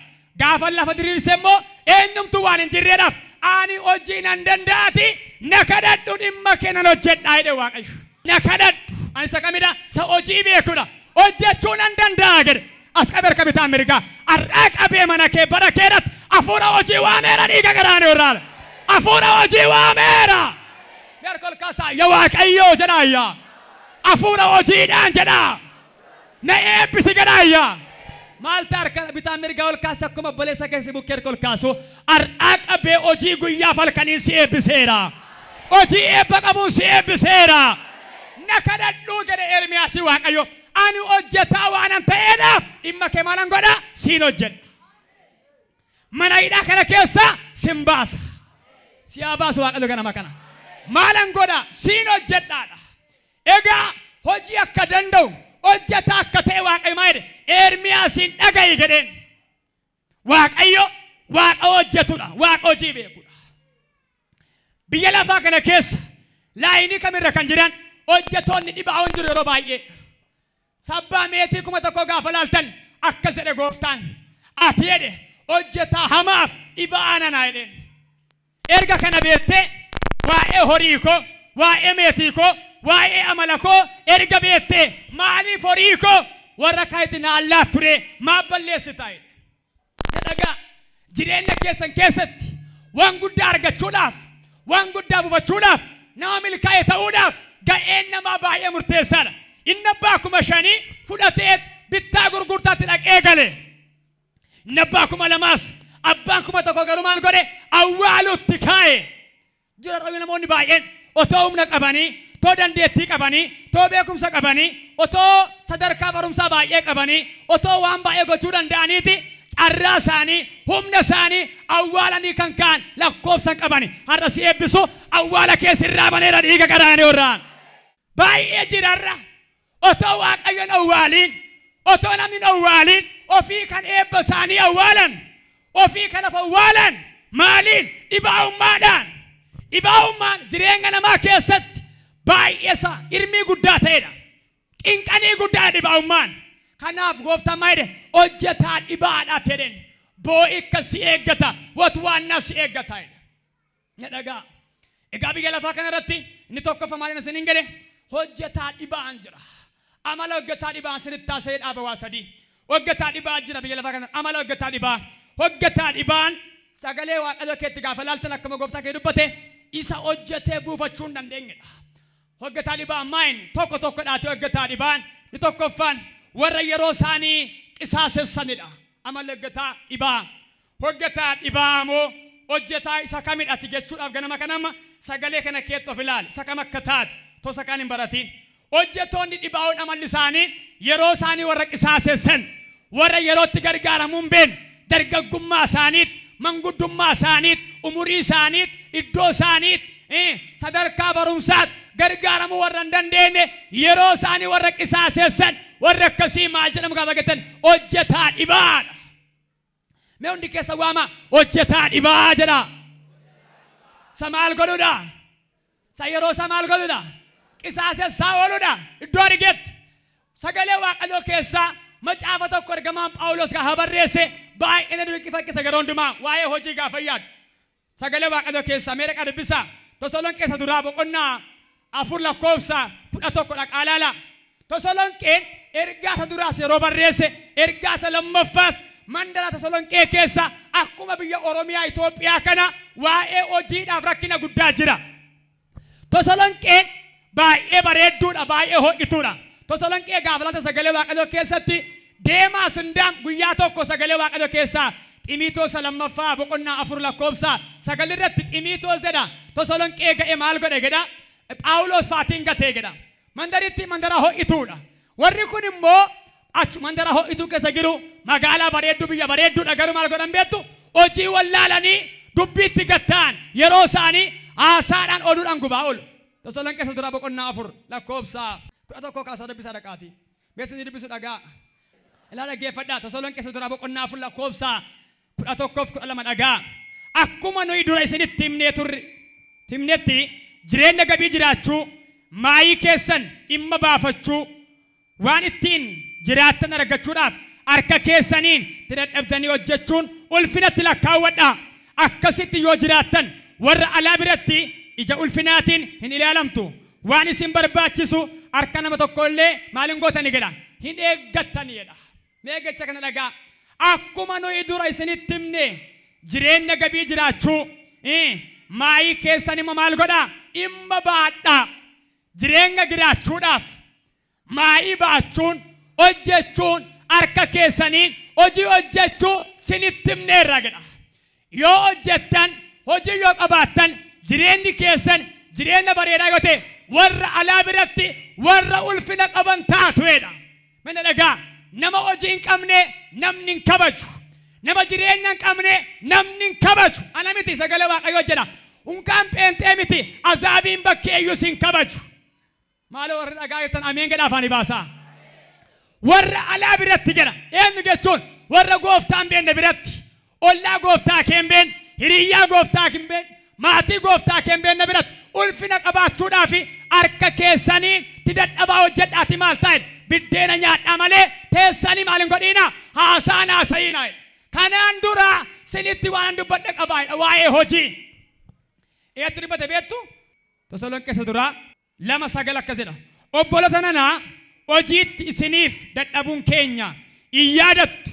gaafa lafa diriirse immoo eenyumtu waan hin jirreedhaaf ani hojii nan danda'ati na kadhadhu dhimma kee nan hojjedhaa jedhe waaqayyo na kadhadhu ani isa kamidha isa hojii beekudha hojjechuu nan danda'a jedhe as qabe harka bitaa mirgaa har'aa qabee mana kee bara keedhat hafuura hojii waameera dhiiga garaane irraa hafuura hojii waameera beerkol kaasaa yaa waaqayyo jedhaayyaa hafuura hojiidhaan jedhaa na eebbisi jedhaayyaa maal tarka bitaa mirgaa ol kaasa akkuma obboleessa keessi bukkee ol kaasu har'aa qabee hojii guyyaa falkanii si eebbiseera hojii eebba qabuun si eebbiseera na kadhadhuu jedhe Ermiyaas waaqayyo ani hojjetaa waanan ta'eedhaaf dhimma kee maalan godha siin hojjedha mana hidhaa kana keessa sin baasa si haa baasu waaqayyo ganama kana maalan godha siin hojjedhaadha egaa hojii akka danda'u hojjetaa akka ta'e waaqayyo maa jedhe Ermiyaasin dhaga'i jedheen waaqayyo waaqa hojjetudha waaqa hojii beekudha biyya lafaa kana keessa laayinii kamirra kan jiran hojjetoonni dhibaa'oon jiru yeroo baay'ee sabbaa meetii 1,000 gaafa laaltan akkas jedhe gooftaan ati jedhe hojjetaa hamaaf dhibaa'aa nanaa jedheen erga kana beektee waa'ee horii koo waa'ee meetii koo waa'ee amala koo erga beektee maaliif horii koo warra kaayitti naallaa ture maa balleessitaa jedhe dhagaa jireenya keessan keessatti waan guddaa argachuudhaaf waan guddaa buufachuudhaaf nama milkaa'e ta'uudhaaf ga'een namaa baay'ee murteessaadha inni abbaa 5,000 fudhatee bittaa gurgurtaatti dhaqee gale inni abbaa 2,000 abbaan 1,000 garuu maal godhe awwaalutti kaa'e jira ta'uu namoonni baay'een otoo humna qabanii too dandeettii qabanii too beekumsa qabanii otoo sadarkaa barumsaa baay'ee qabanii otoo waan baay'ee gochuu danda'aniiti carraa isaanii humna isaanii awwaalanii kan kaan lakkoofsan qabanii har'a si eebbisu awwaala keessa irraa baneera dhiiga garaanii irraan baay'ee jirarra otoo waaqayyoon awwaaliin otoo namni awwaaliin ofii kan eebba isaanii awwaalan ofii kan awwaalan maaliin dhibaa'ummaan jireenya namaa keessatti baay'eesa irmii guddaa ta'edha qinqanii guddaa dhibaa'ummaan kanaaf gooftaan maa jedhe hojjetaa dhibaadha jedheen boo'ikka si eeggata watwaannaa si eeggata jedhe dhagaa egaa biyya lafaa kana irratti inni tokkoffaa maaliin isiniin jedhe hojjetaa dhibaan jira amala hojjetaa dhibaan sinitti taasisee dhaaba waa sadii hojjetaa dhibaa jira biyya lafaa kana amala hojjetaa dhibaan sagalee waaqayyo keetti gaafa laaltan akkuma gooftaa kee dubbate isa hojjetee buufachuu hin dandeenyedha hojjetaa dhibaan maayin tokko dhaate hojjetaa dhibaan ni tokkoffaan warra yeroo isaanii qisaasessanidha amala hojjetaa dhibaa moo hojjetaa isa kamidhati jechuudhaaf ganama kanama sagalee kana keetti of ilaali isa kam akka taate tosa kan hin baratiin hojjetoonni dhibaa'uun amalli isaanii yeroo isaanii warra qisaasessan warra yerootti gargaaramuun been dargaggummaa isaaniit manguddummaa isaaniit umurii isaaniit iddoo isaaniit sadarkaa barumsaat gargaaramuu warra hin dandeenye yeroo isaanii warra qisaaseessan warra akkasii maal jedhamu gaafa gattan hojjetaa dhibaadha. Mee hundi keessa waama hojjetaa dhibaa jedha. Sa maal godhuudha? Sa yeroo sa maal godhuudha? Qisaaseessaa ooluudha. Iddoo argetti sagalee Waaqayyoo keessaa macaafa tokko ergamaan Phaawulos gaafa barreesse baay'ina dinqifachiisa gara hundumaa waa'ee hojii gaafa yaadu. Sagalee Waaqayyoo keessaa mee dhaqa dubbisaa. Tasalonqee duraa boqonnaa 4 lakkoofsa 11 dhaqaa ilaala. Tasalonqeen ergaa isa duraas yeroo barreesse ergaa isa lammaffaas mandara Tasalonqee keessa akkuma biyya Oromiyaa Itoophiyaa kana waa'ee hojiidhaaf rakkina guddaa jira. Tasalonqeen baay'ee bareedduudha, baay'ee ho'ituudha. Tasalonqee gaafa laata sagalee Waaqayyoo keessatti deemaa sindaam guyyaa tokko sagalee Waaqayyoo keessaa Ximiitoos lammaffaa boqonnaa 4 lakkoofsa 9 irratti Ximiitoos jedha. Tasalonqee ga'e maal godhe jedha? Phaawulos faatiin gatee jedha. Mandaritti mandara ho'ituudha. Warri kun immoo achu mandara ho'ituu keessa jiru magaalaa bareedduu biyya bareedduudha. Garuu maal godhan beektu? Hojii wallaalanii dubbiitti gattaan yeroo isaanii haasaadhaan oduudhaan gubaa oolu. Tasalonqee duraa boqonnaa 4 lakkoofsa 11 kaasaa dubbisaa dhaqaati. Beeksisni dubbisu dhagaa. Ilaa dhaggeeffadhaa. Tasalonqee duraa boqonnaa 4 lakkoofsa 11-12 dhagaa. Akkuma nuyi dura isinitti himnetti jireenya gabii jiraachuu maayii keessan dhimma baafachuu waan ittiin jiraattan argachuudhaaf harka keessaniin dadhabdanii hojjechuun ulfinatti lakkaawwadhaa. Akkasitti yoo jiraattan warra alaa biratti ija ulfinaatiin hin ilaalamtu. Waan isin barbaachisu harka nama tokkollee maalin gootani jedha hin eeggattani jedha. Mee jecha kana dhagaa. Akkuma nuyi dura isinitti himne jireenya gabii jiraachuu maayii keessan immoo maal godhaa? Dhimma baadhaa. Jireenya jiraachuudhaaf maayii baachuun hojjechuun harka keessaniin hojii hojjechuu isinitti himneerra jedha. Yoo hojjettan hojii yoo qabaattan jireenyi keessan jireenya bareedaa yoo ta'e warra alaa biratti warra ulfina qaban taatu jedha. Mana dhagaa. Nama hojii hin qabne namni hin kabaju. Nama jireenya hin qabne namni hin kabaju. Ana miti sagalee Waaqayyoo jedha. Unkaan pheenxee miti azaabiin bakkeeyyuu sin kabaju. Maaloo warra dhagaa jettan ameen jedhaa afaan baasaa. Warra alaa biratti jedha. Eenyu jechuun warra gooftaa hin beekne biratti. Ollaa gooftaa kee hin beekne, hiriyyaa gooftaa kee hin beekne, maatii gooftaa kee hin beekne biratti ulfina qabaachuudhaaf harka keessanii dadhabaa hojjedhaati maal ta'e? Biddeena nyaadhaa malee teessanii maal hin godhiina? Haasaan haasa'iina. Kanaan dura sinitti waan dubbadhe qabaayidha waa'ee hojii. Eetti dubbate beektu? Tasalonqee duraa 2:9 akkas jedha. Obboloota nanaa hojiitti isiniif dadhabuun keenya hin yaadattu.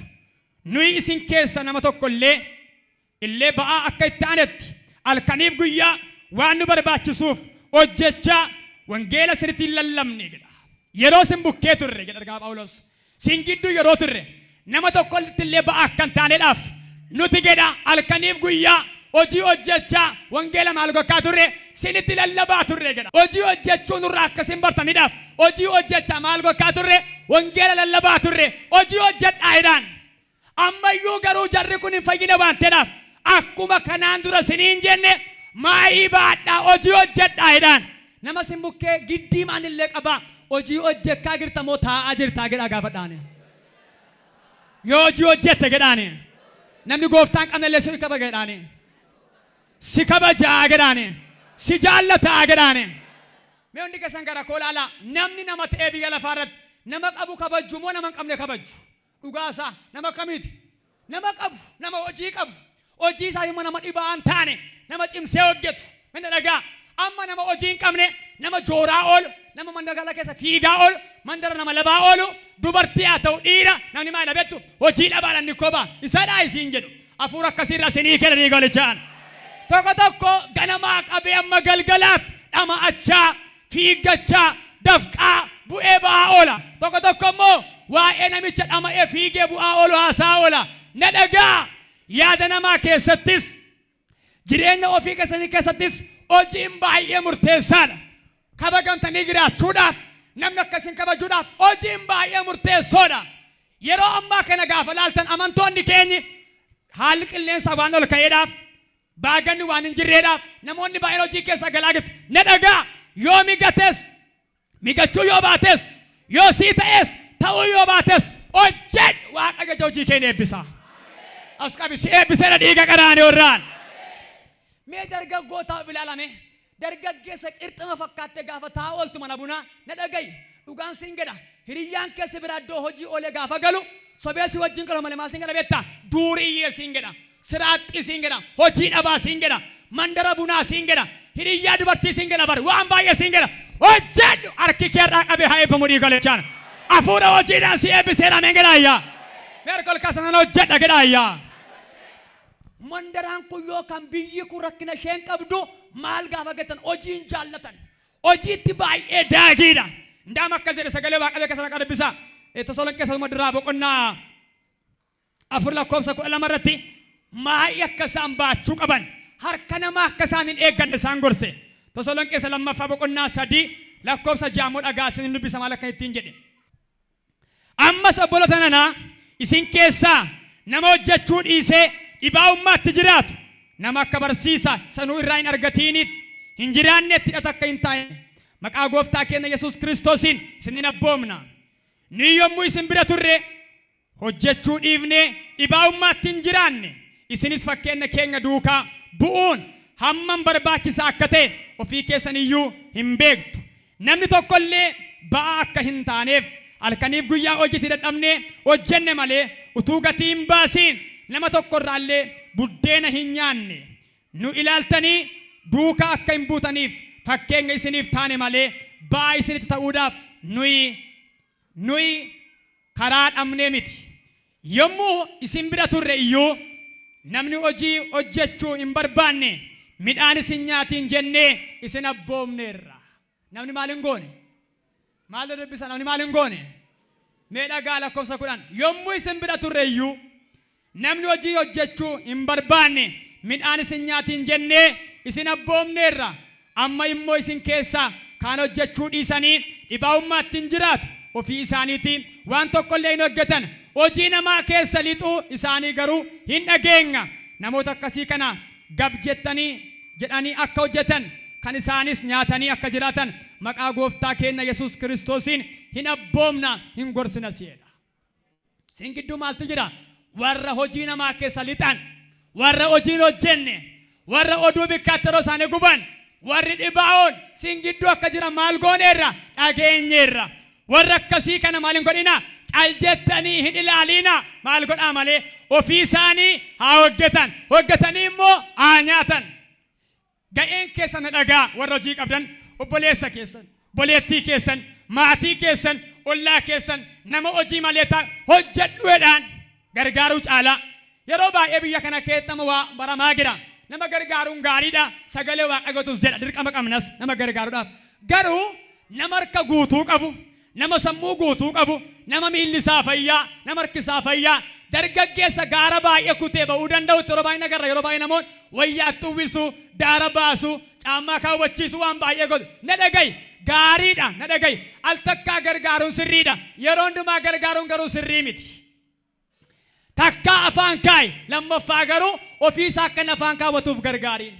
Nuyi isin keessa nama tokko illee ba'aa akka itti aanetti halkaniif guyyaa waan nu barbaachisuuf hojjechaa wangeela sirriitti hin lallabne jedha. Yeroo sin bukkee turre jedha ergamaa Phaawulos. Sin gidduu yeroo turre nama tokko illee ba'aa akka hin taaneedhaaf nuti jedha halkaniif guyyaa hojii hojjechaa wangeela maal gochaa turre sinitti lallabaa turre jedha. Hojii hojjechuu nurraa akkasin bartaniidhaaf hojii hojjechaa maal gochaa turre wangeela lallabaa turre hojii hojjedhaa jedhaan. Ammayyuu garuu jarri kun hin fayyine waan ta'eedhaaf akkuma kanaan dura siniin jenne maayii baadhaa hojii hojjedhaa jedhaan. Nama sin bukkee giddii maanillee qabaa hojii hojjechaa jirta moo taa'aa jirtaa jedhaa gaafadhaane. Yoo hojii hojjette jedhaane namni gooftaan qabnellee si kaba jedhaane. Si kabajaa jedhaane. Si jaallataa jedhaane. Mee hundi keessan gara koo ilaalaa. Namni nama ta'ee biyya lafaa irratti nama qabu kabajju moo nama hin qabne kabajju? Dhugaasaa nama kamiiti? Nama qabu, nama hojii qabu. Hojii isaa immoo nama dhibaa hin taane, nama cimsee hojjetu. Mee dhagaa. Amma nama hojii hin qabne, nama jooraa oolu, nama mandagala keessa fiigaa oolu, mandara nama labaa oolu, dubartii haa ta'u dhiira, namni maal bettu hojii dhabaadhaan ni koba. Isadhaa isiin jedhu. Hafuura akkasiirra sinii kennanii golichaan. Tokko tokko ganamaa qabee amma galgalaatti dhama'achaa, fiiggachaa, dafqaa, bu'ee ba'aa oola. Tokko tokko immoo waa'ee namicha dhama'ee fiigee bu'aa oolu haasaa oola. Na dhagaa yaada namaa keessattis jireenya ofii keessattis hojiin baay'ee murteessaadha. Kabajamtanii jiraachuudhaaf namni akkasiin kabajuudhaaf hojiin baay'ee murteessoodha. Yeroo ammaa kana gaafa laaltan amantoonni keenyi haalli qilleensa waan ol ka'eedhaaf baaganni waan hin jirreedhaaf namoonni baay'een hojii keessa galaa jirtu na dhagaa yoo migates migachuu yoo baates yoo sii ta'es ta'uu yoo baates hojjedhu Waaqayyo hojii keenya eebbisa. As qabi si eebbisee dhiiga qaraanii warraan. Mee dargaggootaaf ilaalame dargaggeessa qirxima fakkaattee gaafa taa'u ooltu mana bunaa na dhagayi dhugaan siin jedha hiriyyaan keessa bira iddoo hojii oolee gaafa galu sobeessi wajjin qalu malee maal siin jedha beektaa duuriyyee siin jedha siraaxxii siin jedha hojii dhabaa siin jedha mandara bunaa siin jedha hiriyyaa dubartii siin jedha bari waan baay'ee siin jedha hojjedhu harki kee irraa qabee haa eebbamu dhiigalechaan hafuura hojiidhaan si eebbisee dhameen jedhaayyaa meerkol kasanan hojjedha jedhaayyaa. Mandaraan kun yookaan biyyi kun rakkina isheen qabdu maal gaafa gettan hojiin jaallatan hojiitti baay'ee daagiidha. Ndaam akka jedhe sagalee Waaqayyoo keessa naqa dubbisaa Tasaloniqeessa madiraa boqonnaa 4:12 irratti maayii akka isaan baachuu qaban harka namaa akka isaan hin eegganne isaan gorse. Tasaloniqeessa 2 boqonnaa 3:6 dhagaa isin dubbisa maal akka ittiin jedhe. Ammas obboloota nanaa isin keessaa nama hojjechuu dhiisee dhibaa'ummaatti jiraatu nama akka barsiisa sanuu irraa hin argatiiniit hin jiraanneetti hidhata akka hin taane maqaa gooftaa keenya Yesuus Kiristoosiin isin abboomna. Nu yommuu isin bira turre hojjechuu dhiifnee dhibaa'ummaatti hin jiraanne isinis fakkeenya keenya duukaa bu'uun hammam barbaachisaa akka ta'e ofii keessan iyyuu hin beektu. Namni tokkollee ba'aa akka hin taaneef halkaniif guyyaa hojjetii dadhabnee hojjenne malee utuu gatii hin baasiin nama tokko irraallee buddeena hin nyaanne nu ilaaltanii duukaa akka hin buutaniif fakkeenya isiniif taane malee ba'aa isinitti ta'uudhaaf nuyi karaa dhabnee miti. Yommuu isin bira turre iyyuu namni hojii hojjechuu hin barbaanne midhaan isin nyaatiin jennee isin abboomneerra. Namni maal hin goone? Maal dubbisa namni maal hin goone? Mee dhagaa lakkoofsa 10 yommuu isin bira turre iyyuu namni hojii hojjechuu hin barbaanne midhaan isin nyaatiin jennee isin abboomneerra. Amma immoo isin keessaa kaan hojjechuu dhiisanii dhibaa'ummaatti hin jiraatu ofii isaaniitiin waan tokkollee hin hojjetan hojii namaa keessa lixuu isaanii garuu hin dhageenya. Namoota akkasii kana gab jedhanii akka hojjetan kan isaanis nyaatanii akka jiraatan maqaa gooftaa keenya Yesuus Kiristoosiin hin abboomna hin gorsina si'eedha. Sin gidduu maaltu jira? Warra hojii namaa keessa lixan warra hojiin hojjenne warra oduu bikkaatteroo isaanii guban warri dhibaa'oon sin gidduu akka jira maal gooneerra dhageenyeerra. Warra akkasii kana maal hin godhina cal jettanii hin ilaalina maal godhaa malee ofii isaanii haa hojjetanii immoo haa nyaatan. Ga'een keessan dhagaa warra hojii qabdan obboleessa keessan obboleettii keessan maatii keessan ollaa keessan nama hojii malee hojjedhuudhaan gargaaruu caalaa. Yeroo baay'ee biyya kana keessatti waa baramaa jira. Nama gargaaruun gaariidha. Sagalee Waaqayyootus jedha dirqama qabnas nama gargaaruudhaaf. Garuu nama harka guutuu qabu, nama sammuu guutuu qabu, nama miilli isaa fayyaa, nama harki isaa fayyaa, dargaggeessa gaara baay'ee kutee ba'uu danda'u yeroo baay'ee nagarra. Yeroo baay'ee namoonni wayyaa uwwisu, daara baasu, caammaa kaawwachiisu waan baay'ee godhu. Na dhagayi gaariidha na dhagayi. Al takkaa gargaaruun sirriidha. Yeroo hundumaa gargaaruun garuu sirrii miti. Takka afaan kaayi lammaffaa garuu ofii isaa akka afaan kaawwatuuf gargaariin.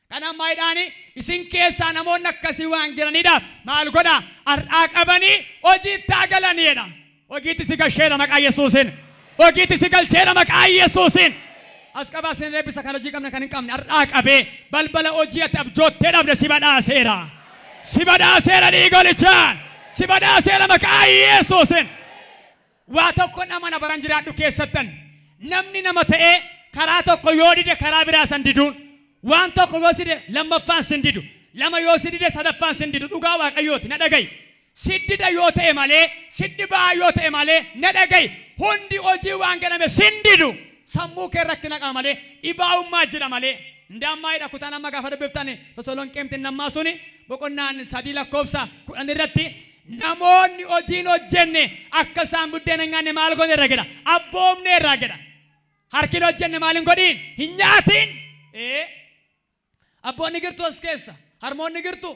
Kana maayidhaani isin keessaa namoonni akkasii waan jiraniidhaaf maal godhaa har'aa qabanii hojiitti haa galaniidha. Hojiitti si galcheedha maqaa Yesuusiin. Hojiitti si galcheedha maqaa Yesuusiin. As qabaa isin eebbisa kan hojii qabne kan hin qabne har'aa qabee balbala hojii ati abjoottee dhabde si badhaaseera. Si badhaaseera dhiigolichaan. Si badhaaseera maqaa Yesuusiin. Waa tokko nama na baran jiraadhu keessattan namni nama ta'ee karaa tokko yoo dide karaa biraa san diduun waan tokko yoo side lammaffaan sin didu lama yoo sidide sadaffaan sin didu dhugaa Waaqayyooti na dhagayi. Siddida yoo ta'e malee siddibaa yoo ta'e malee na dhagayi. Hundi hojii waan jedhame sin didu sammuu kee irratti naqa malee dhibaa'ummaa jira malee. Ndaammaayidha kutaan amma gaafa dubbiftan Tasaloniqeemti nammaa suni boqonnaan 3:10 irratti namoonni hojiin hojjenne akka isaan buddeena nyaanne maal godheerra jedha abboomneerra jedha. Harkin hojjenne maal hin godhiin hin nyaatiin. Abboonni girtuu as keessa harmoonni girtuu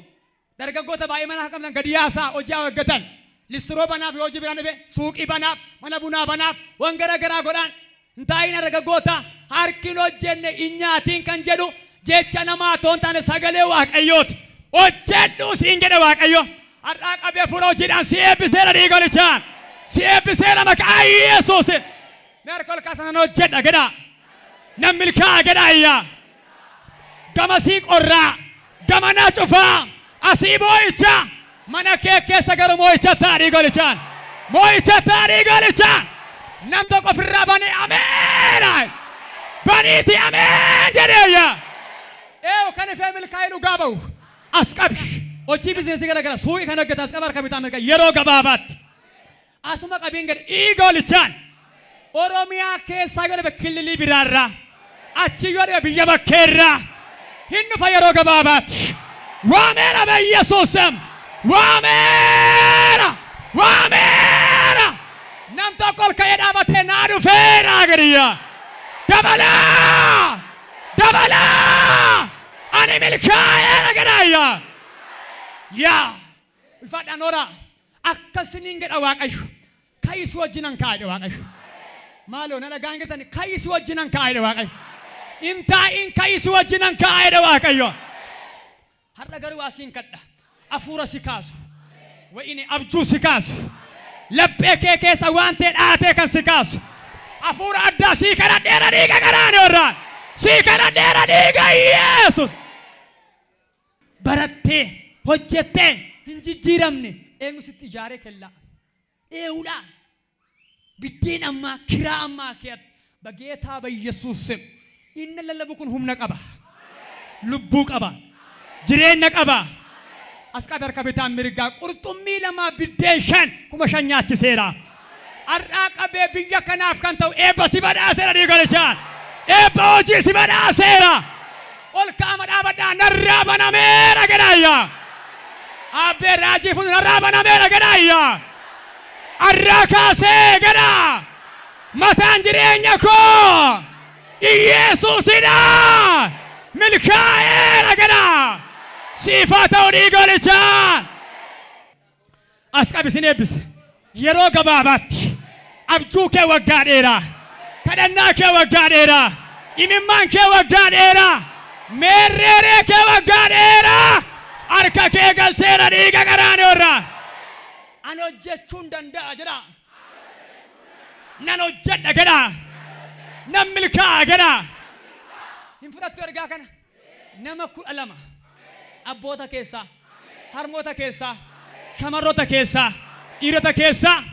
dargaggoota baay'ee mana qabdan gadi yaasaa hojii haa hojjetan. Listiroo banaaf yoo hojii biraan dhibe suuqii banaaf mana bunaa banaaf waan gara garaa godhaan Ntaayina dargaggoota harkin hojjenne inyaatiin kan jedhu jecha namaa toon taane sagalee Waaqayyooti. Hojjedhu siin jedhe Waaqayyo. Har'aa qabee fuula hojiidhaan si eebbiseera dhiigolichaan. Si eebbiseera maqaa Yesuus. Meerkol kaasan hojjedha gedhaa. Nam milkaa gedhaa iyyaa. Gama sii qorraa. Gama naa cufaa. Asii moo'icha. Mana kee keessa garuu moo'icha ta'a dhiigolichaan. Moo'icha ta'a dhiigolichaan. Nam tokko ofirraa bane ameen. Baniiti ameen jedheeyya. Kan ifee milkaa'ee dhugaa ba'u. As qabi. Hojii bizineesii gara suuqii kan hojjetan as qaba harka bitaa mirga yeroo gabaabaatti. Asuma qabiin gadi dhiigolichaan. Oromiyaa keessaa yoo dhabe kililii biraarraa. Achi yoo dhabe biyya bakkeerraa. Hin dhufa yeroo gabaabaatti. Waameera be Yesuusem. Waameera. Waameera. Nam tokko ol ka'ee dhaabatee naa dhufeera gadiyaa. Dabalaa. Dabalaa. Ani milkaa'eera gadaayyaa. Yaa. Ulfaadhaan ora. Akkasiniin gedha Waaqayyo. Kayisi wajjinan kaa'edha Waaqayyo. Maaloo na dhagaan jirtani kayisi wajjinan kaa'edha Waaqayyo. Intaa'in kayisi wajjinan kaa'edha Waaqayyo. Har'a garuu asiin kadha. Afuura si kaasu. Wa'ini abjuu si kaasu. Laphee kee keessa waan ta'e dhaatee kan si kaasu. Afuura addaa sii kadhadheera dhiiga garaane warraan. Sii kadhadheera dhiiga Yesuus. Barattee hojjettee hin jijjiiramne eenyu sitti ijaaree kella. Eewudhaan biddeen ammaa kiraa ammaa keetti bageetaa ba'Yesuus inni lallabu kun humna qaba. Lubbuu qaba. Jireenya qaba. As qabe harka bitaan mirgaa qurxummii lamaa biddeen 5,000 nyaachiseera. Har'aa qabee biyya kanaaf kan ta'u eebba si badhaaseera dhiigolichaan. Eebba hojii si badhaaseera. Ol kaama dhaabadhaa narraa banameera gedhaayyaa. Abbee raajii fuuldura narraa banameera gedhaayyaa. Arraa kaasee gedhaa. Mataan jireenya koo Yesuusidha. Milkaa'eera gedhaa. Siifaa ta'u dhiigolichaan. As qabi sin eebbise. Yeroo gabaabaatti abjuu kee waggaa dheeraa. Kadhannaa kee waggaa dheeraa. Imimmaan kee waggaa dheeraa. Meerreeree kee waggaa dheeraa. Harka kee galcheera dhiiga garaane warraa. Ani hojjechuun danda'a jedha. Nan hojjedha gedhaa. Nan milkaa'a gedhaa. Hin fudhattu ergaa kana. Nama 12 abboota keessaa, harmoota keessaa, shamarroota keessaa, dhiirota keessaa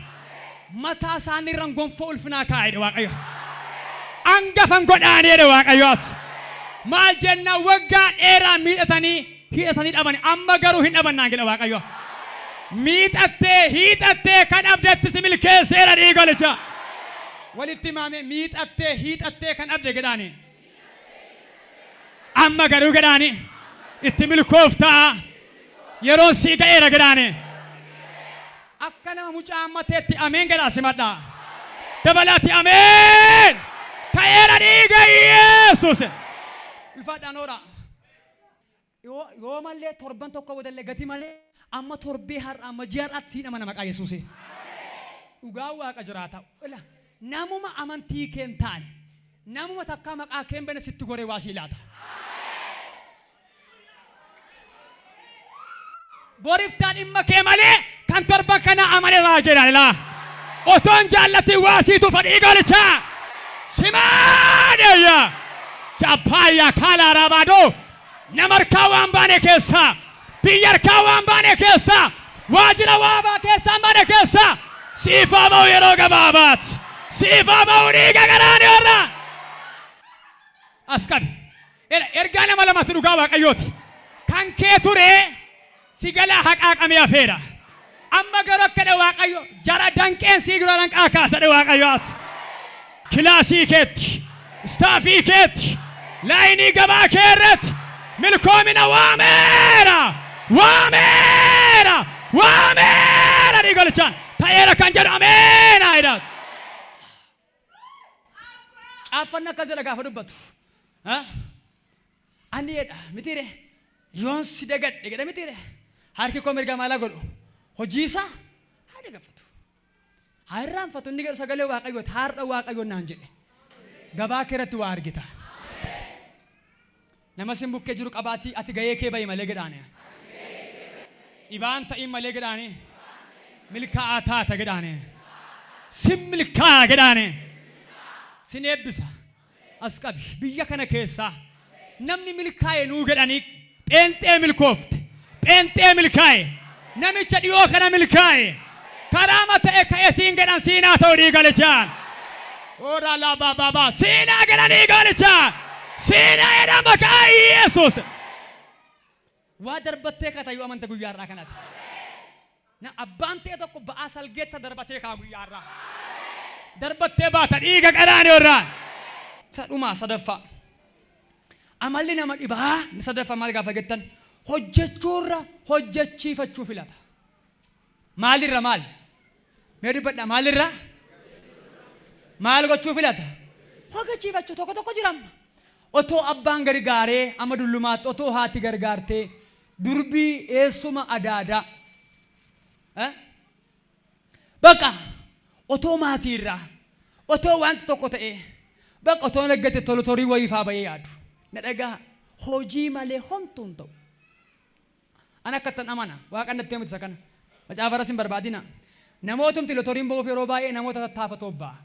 mataa isaanii irraan gonfoo ulfinaa kaa'edha Waaqayyo. Angafan godhaaneedha Waaqayyooti. Maal jenna waggaa dheeraa hidhatanii dhabani amma garuu hin dhabannaan jedha Waaqayyo. Miidhattee hiixattee kan dhabdetti si milkeesseera dhiigolicha. Walitti himaame miidhattee kan dhabde gedhaani. Amma garuu gedhaani. Itti milkooftaa yeroon sii ga'eera gedhaani. Akka nama mucaa ammateetti ameen gedhaa simadhaa. Dabalaatti ameen. Ta'eera dhiiga Yesuus. Ulfaadhaan oora. Yoo mallee torban tokko boodallee gati malee amma torbee har'a amma ji'a har'aatti siidhama nama maqaa Yesuus. Dhugaa Waaqa jiraata. Namuma amantii kee hin taane namuma takka maqaa kee hin beekne sitti goree waa sii laata. Boriftaan dhimma kee malee kan torban kana amaneeraa jedha. Otoon jaallatti waa siitu fadhii golichaa. Simaadeeyya. Chaappaayyaa kaala rabaadoo. Nama harkaa waan baane keessaa. Biyya harkaa waan baane keessaa. Waajjira waabaa keessaa baane keessaa. Siifaa ba'u yeroo gabaabaatti. Siifaa ba'u dhiiga garaane warra. As qabi. Ergaa nama lamatti dhugaa Waaqayyooti. Kan kee turee. Sigala haqaa qamee afeera. Amma garuu akka Waaqayyo jara danqeen sii dura danqaa kaasa Waaqayyooti. Kilaasii keetti, istaafii keetti, laayinii gabaa kee irratti milkoomina waameera. Waameera. Waameera dhiigolichaan ta'eera kan jedhu ameenaa jedha. Caaffanni akkas jedha gaafa dubbatu. Ani jedha mitiire yoon si dagadhe jedha mitiire. Harki koo mirga maala godhu hojii isaa haa dhaggeeffatu haa irraanfatu inni gara sagalee Waaqayyooti har'a Waaqayyoon naan jedhe gabaa keeratti waa argita. Nama sin bukkee jiru qabaatii ati gahee kee bahi malee gedhaane. Ibaan ta'in malee gedhaane. Milkaa'aa taata gedhaane. Sin milkaa'aa gedhaane. Sin eebbisa. As qabi biyya kana keessaa namni milkaa'e nuu gedhanii pheenxee milkoofte. Pheenxee milkaa'e. Namicha dhiyoo kana milkaa'e. Karaama ta'e ka'e siin gedhan siinaa ta'uu dhiigalichaan. Ora la baba siinaa gedhanii galichaan. Siinaa jedhama maqaa Yesuus. Waa darbattee katayyuu amanta guyyaarraa kanatti. Na abbaan ta'e tokko ba'aa salgeetta darbatee kaa guyyaarraa. Darbattee baata dhiiga qaraanii irraa. Sadhumaa sadaffaa. Amalli nama dhibaa sadaffaa maal gaafa jettan hojjechuurra hojjechiifachuu filata. Maalirra maal? Mee dubbadhaa maalirra? Maal gochuu filata? Hojjechiifachuu tokko jiramma. Otoo abbaan gargaaree amma dullumaatti otoo haati gargaartee durbii eessuma adaadaa. Baqa otoo maatiirraa otoo wanti tokko ta'e baqa otoo naggate tolotorii wayiifaa bahee yaadu. Na dhagaa hojii malee homtuun ta'u. Ana akkattan amana waaqa natti himisa kana. Macaafa rasin barbaadina. Namootumti lotoriin bahuuf yeroo baay'ee namoota tattaafatoo ba'a.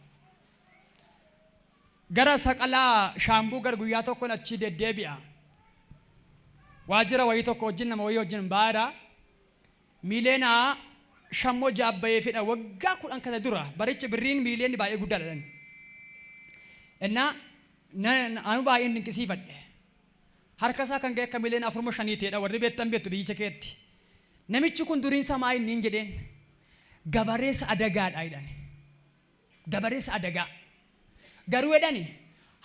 Gara saqalaa shaambuu gar guyyaa tokkoon achi deddeebi'a. Waajjira wayii tokko wajjin nama wayii wajjin baadhaa. Miileenaa shammoo jaabbayee fedha waggaa 10 kana dura baricha birriin miileenni baay'ee guddaadha. Innaa anu baay'een dinqisiifadhe. Harka isaa kan ga'e akka miileen 4-5 ta'edha warri beektan beektu biyyicha keetti. Namichi kun duriin isaa maal inni jedheen gabareessa adagaadha jedhani. Gabareessa adagaa. Garuu jedhani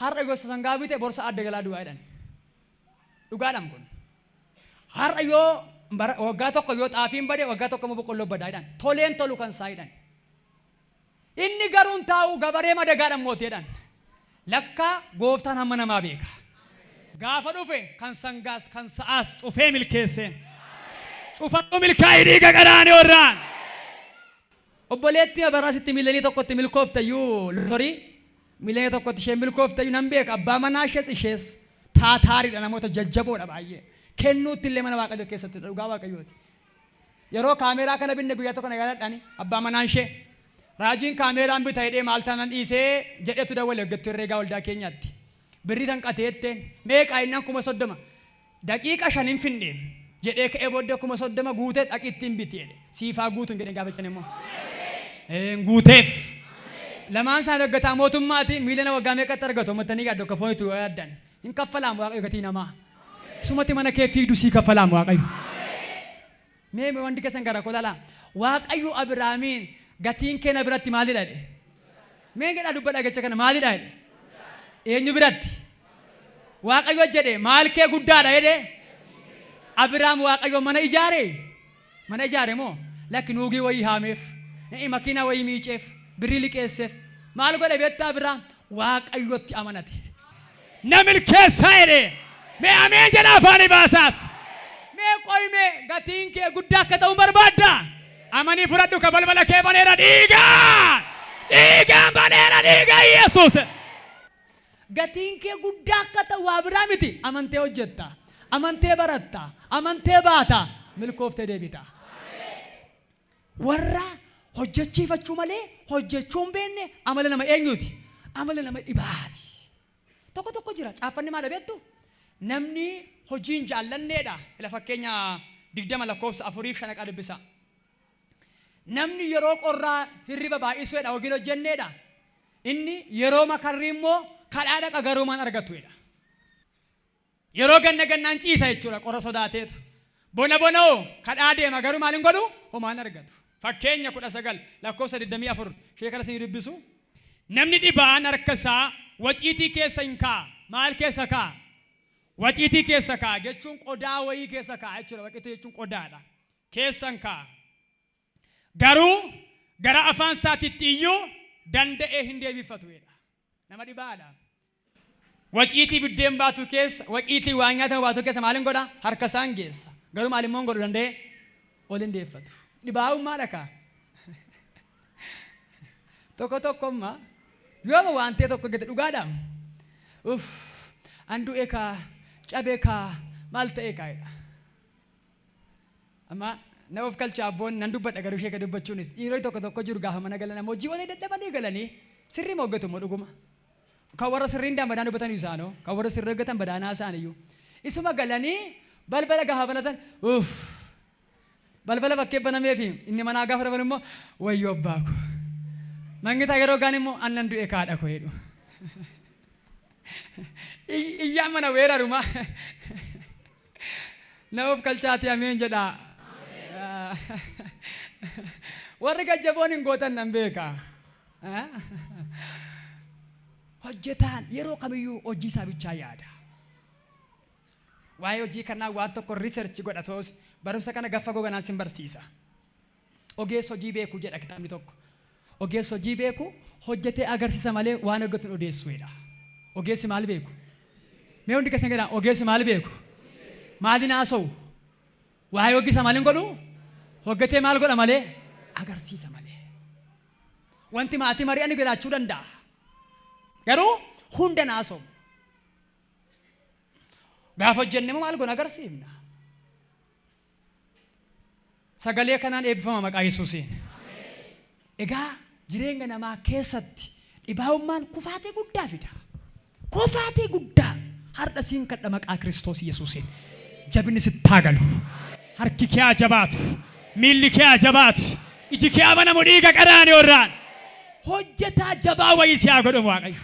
har'a gosa sangaa bite borsa adda galaa du'aa jedhani. Dhugaadhaan kun. Har'a yoo waggaa tokko yoo xaafiin bade waggaa tokko immoo boqqolloo badaa jedhan. Toleen tolu kan saa jedhan. Inni garuun taa'u gabaree madagaadhaan mootii jedhan. Lakkaa gooftaan hamma namaa beeka. Gaafa dhufe kan sangaas kan sa'aas cufee milkeesseen. Cufamuu milkaa'ii dhiiga qaraanii warraan. Obboleetti abaraasitti miilanii tokkotti milkooftayyuu lotorii. Miilanii tokkotti ishee milkooftayyuu nan beeka abbaa manaa ishees taataariidha namoota jajjaboodha baay'ee. Kennuutti illee mana waaqayyoo keessatti dhugaa waaqayyooti. Yeroo kaameeraa kana binne guyyaa tokko nagaadhaani abbaa manaan ishee raajiin kaameeraan bita hidhee maal taanaan dhiisee jedhetu dawwale hojjettu herreegaa waldaa keenyaatti. Birrii tan qateetteen meeqaa innaan 30 daqiiqa 5 hin finneen jedhee ka'ee booddee 30 guutee dhaqittiin biti jedhe siifaa guutuun jedhee gaafachan immoo. Guuteef. Lamaan isaan argataa mootummaati miilana waggaa meeqatti argatu uummatanii gaddoo akka foonitu yoo yaaddan hin kaffalaam waaqayyo gatii namaa. Sumati mana kee fiigdu sii kaffalaam waaqayyo. Mee wanti keessan gara kolala waaqayyo Abrahaamiin gatiin keenya biratti maalidha jedhe. Mee gedhaa dubbadhaa jecha kana maalidha jedhe. Eenyu biratti? Waaqayyo jedhe maal kee guddaadha jedhe. Abrahaam waaqayyo mana ijaare moo lakki nuugii wayii haameef makiinaa wayii miiceef birrii liqeesseef maal godhe beektaa Abrahaam waaqayyotti amanate. Namni keessaa jedhe mee ameen jedha afaan baasaat. Mee qoyme gatiin kee guddaa akka ta'u barbaadda. Amanii fudhadhu ka balbala kee baneera dhiigaan baneera dhiiga Yesuus. Gatiin kee guddaa akka ta'u Abrahaamiti amantee hojjetta. Amantee baratta. Amantee baata. Milkooftee deebita. Warra hojjechiifachuu malee hojjechuun beenne amala nama eenyuti? Amala nama dhibaati. Tokko jira caaffanni maal beektu? Namni hojiin jaallanneedha. Ila fakkeenya 20 lakkoofsa 4-5 qadhibbisa. Namni yeroo qorraa hirriba baay'isuudha hojiin hojjenneedha. Inni yeroo makarrii immoo kadhaa dhaqa garuumaan argatuudha. Yeroo gannaan ciisa jechuudha qorra sodaateetu. Bonoo kadhaa deema garuu maal hin godhu homaan argatu. Fakkeenya 19 lakkoofsa 24 sheekara si dubbisu. Namni dhibaan harka isaa waciitii keessa hin kaa. Maal keessa kaa? Waciitii keessa kaa jechuun qodaa wayii keessa kaa jechuudha. Waciitii jechuun qodaadha. Keessan kaa. Garuu gara afaan isaatiitti iyyuu danda'ee hin deebifatuudha. Nama dhibaadha. Waciitii biddeen baatu keessa waciitii waan nyaatamu baatu keessa maal hin godha? Harka isaan geessa. Garuu maal immoo hin godhu danda'ee ol hin deeffatu. Dhibaa'ummaadha kaa. Tokko tokkommaa yoo waan ta'e tokko gate dhugaadhaan. uff andu eka cabeka malte eka amma na of kalcha abon nandu bad agar ishee ka dubbachuunis dhiirota tokko jiru gaafa mana galana moojii wali dadhabanii galanii sirrii moggatu mo dhuguma ka warra sirriin dambadaan dubbatanii isaano ka warra sirrii gatan badaanaa isaaniyyuu isuma galanii balbala gaafa banatan uff balbala bakkee banameefi inni manaa gaafa dhaban immoo wayyoo abbaako mangita yeroo gaan immoo annan du'e kaadha ko jedhu iyyaa mana weeraruma na of kalchaati ameen jedha warri gajjaboon hin gootan nan beeka hojjetaan yeroo kamiyyuu hojii isaa bichaa yaada waa'ee hojii kanaa waan tokko riisarchi godhatoos barumsa kana gaffa goganaan sin barsiisa ogeessa hojii beeku jedha kitaabni tokko ogeessa hojii beeku hojjetee agarsiisa malee waan hojjetuun odeessuudha ogeessi maal beeku mee hundi keessa jedha ogeessi maal beeku maaliin haasa'u waa'ee hojii isaa maaliin godhu hojjetee maal godha malee agarsiisa malee wanti maatii mari'anii giraachuu danda'a garuu hunda haasa'u gaafa hojjenne maal goona agarsiifna sagalee kanaan eebbifama maqaa Yesuusiin egaa jireenya namaa keessatti dhibaa'ummaan kufaatii guddaa fida kufaatii guddaa har'a siin kadha maqaa Kiristoos Yesuusiin jabinni sitti haa galu harki kee haa jabaatu miilli kee haa jabaatu iji kee haa banamu dhiiga qaraanii irraan hojjetaa jabaa wayii si haa godhamu Waaqayyo